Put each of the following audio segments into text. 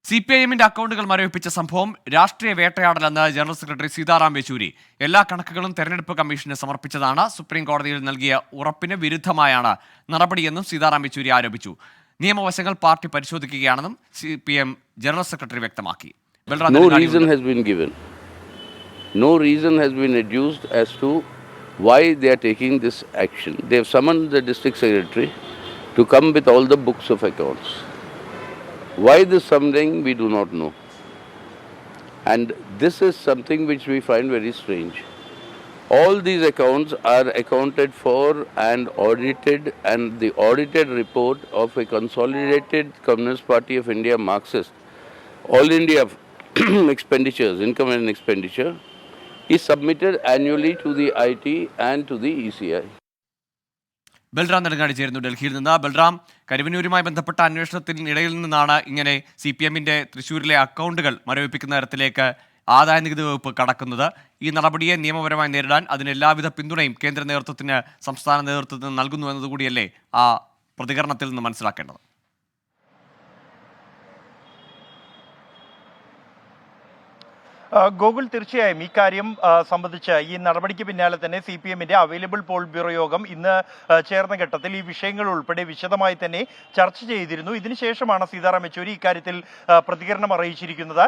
CPIMന്റെ അക്കൗണ്ടുകൾ മരവിപ്പിച്ച സംഭവം രാഷ്ട്രീയ വേട്ടയാടലെന്ന് ജനറൽ സെക്രട്ടറി സീതാറാം യെച്ചൂരി എല്ലാ കണക്കുകളും തെരഞ്ഞെടുപ്പ് കമ്മീഷന് സമർപ്പിച്ചതാണ്. സുപ്രീം കോടതിയിൽ നൽകിയ ഉറപ്പിന് വിരുദ്ധമായാണ് നടപടിയെന്നും സീതാറാം യെച്ചൂരി ആരോപിച്ചു. നിയമവശങ്ങൾ പാർട്ടി പരിശോധിക്കുകയാണെന്നും CPIM ജനറൽ സെക്രട്ടറി വ്യക്തമാക്കി. No reason has been given. No reason has been adduced as to why they are taking this action. They have summoned the district secretary to come with all the books of accounts. Why this summoning, we do not know. And this is something which we find very strange. All these accounts are accounted for and audited, and the audited report of a consolidated Communist Party of India Marxist, all India expenditures, income and expenditure, is submitted annually to the IT and to the ECI. Balram Nedungadi ചേരുന്നു ഡൽഹിയിൽ നിന്ന്. ബൽറാം, കരുവന്നൂരുമായി ബന്ധപ്പെട്ട അന്വേഷണത്തിനിടയിൽ നിന്നാണ് ഇങ്ങനെ CPIMന്റെ തൃശ്ശൂരിലെ അക്കൗണ്ടുകൾ മരവിപ്പിക്കുന്ന തരത്തിലേക്ക് ആദായനികുതി വകുപ്പ് കടക്കുന്നത്. ഈ നടപടിയെ നിയമപരമായി നേരിടാൻ അതിന് എല്ലാവിധ പിന്തുണയും കേന്ദ്ര നേതൃത്വത്തിന്, സംസ്ഥാന നേതൃത്വത്തിന് നൽകുന്നു എന്നതുകൂടിയല്ലേ ആ പ്രതികരണത്തിൽ നിന്ന് മനസ്സിലാക്കേണ്ടത്? ഗോകുൽ, തീർച്ചയായും ഈ കാര്യം സംബന്ധിച്ച് ഈ നടപടിക്ക് പിന്നാലെ തന്നെ CPIMന്റെ അവൈലബിൾ പോൾ ബ്യൂറോ യോഗം ഇന്ന് ചേർന്ന ഘട്ടത്തിൽ ഈ വിഷയങ്ങൾ ഉൾപ്പെടെ വിശദമായി തന്നെ ചർച്ച ചെയ്തിരുന്നു. ഇതിനുശേഷമാണ് സീതാറാം യെച്ചൂരി ഇക്കാര്യത്തിൽ പ്രതികരണം അറിയിച്ചിരിക്കുന്നത്.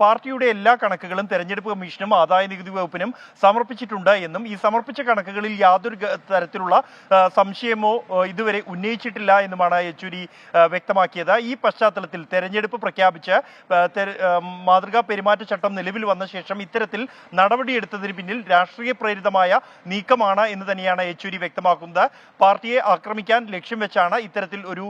പാർട്ടിയുടെ എല്ലാ കണക്കുകളും തെരഞ്ഞെടുപ്പ് കമ്മീഷനും ആദായ നികുതി വകുപ്പിനും സമർപ്പിച്ചിട്ടുണ്ട് എന്നും ഈ സമർപ്പിച്ച കണക്കുകളിൽ യാതൊരു തരത്തിലുള്ള സംശയമോ ഇതുവരെ ഉന്നയിച്ചിട്ടില്ല എന്നുമാണ് യെച്ചൂരി വ്യക്തമാക്കിയത്. ഈ പശ്ചാത്തലത്തിൽ തെരഞ്ഞെടുപ്പ് പ്രഖ്യാപിച്ച് മാതൃകാ പെരുമാറ്റച്ചട്ടം നിലവിൽ വന്ന ശേഷം ഇത്തരത്തിൽ നടപടിയെടുത്തതിന് പിന്നിൽ രാഷ്ട്രീയ പ്രേരിതമായ നീക്കമാണ് എന്ന് തന്നെയാണ് യെച്ചൂരി വ്യക്തമാക്കുന്നത്. പാർട്ടിയെ ആക്രമിക്കാൻ ലക്ഷ്യം വെച്ചാണ് ഇത്തരത്തിൽ ഒരു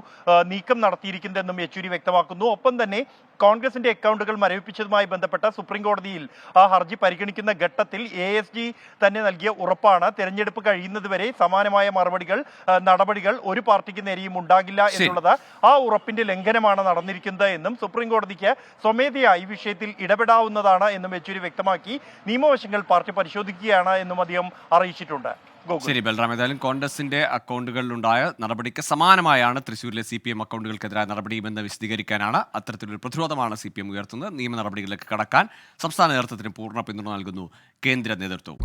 നീക്കം നടത്തിയിരിക്കുന്നതെന്നും യെച്ചൂരി വ്യക്തമാക്കുന്നു. ഒപ്പം തന്നെ കോൺഗ്രസിന്റെ അക്കൗണ്ടുകൾ മരവിപ്പിച്ചതുമായി ബന്ധപ്പെട്ട സുപ്രീം കോടതിയിൽ ആ ഹർജി പരിഗണിക്കുന്ന ഘട്ടത്തിൽ ASG തന്നെ നൽകിയ ഉറപ്പാണ് തെരഞ്ഞെടുപ്പ് കഴിയുന്നതുവരെ സമാനമായ നടപടികൾ ഒരു പാർട്ടിക്ക് നേരെയും ഉണ്ടാകില്ല എന്നുള്ളത്. ആ ഉറപ്പിന്റെ ലംഘനമാണ് നടന്നിരിക്കുന്നത് എന്നും സുപ്രീം കോടതിക്ക് സ്വമേധയാ ഈ വിഷയത്തിൽ ഇടപെടാവുന്നതാണ് എന്നും യെച്ചൂരി വ്യക്തമാക്കി. നിയമവശങ്ങൾ പാർട്ടി പരിശോധിക്കുകയാണ് എന്നും അദ്ദേഹം അറിയിച്ചിട്ടുണ്ട്. ശരി ബൽറാം, ഏതായാലും കോൺഗ്രസിന്റെ അക്കൗണ്ടുകളിലുണ്ടായ നടപടിക്ക് സമാനമായാണ് തൃശ്ശൂരിലെ CPIM അക്കൗണ്ടുകൾക്കെതിരായ നടപടിയുമെന്ന് വിശദീകരിക്കാനാണ് അത്തരത്തിലൊരു പ്രതിരോധമാണ് CPIM ഉയർത്തുന്നത്. നിയമ നടപടികളിലേക്ക് കടക്കാൻ സംസ്ഥാന നേതൃത്വത്തിന് പൂർണ്ണ പിന്തുണ നൽകുന്നു കേന്ദ്ര നേതൃത്വവും.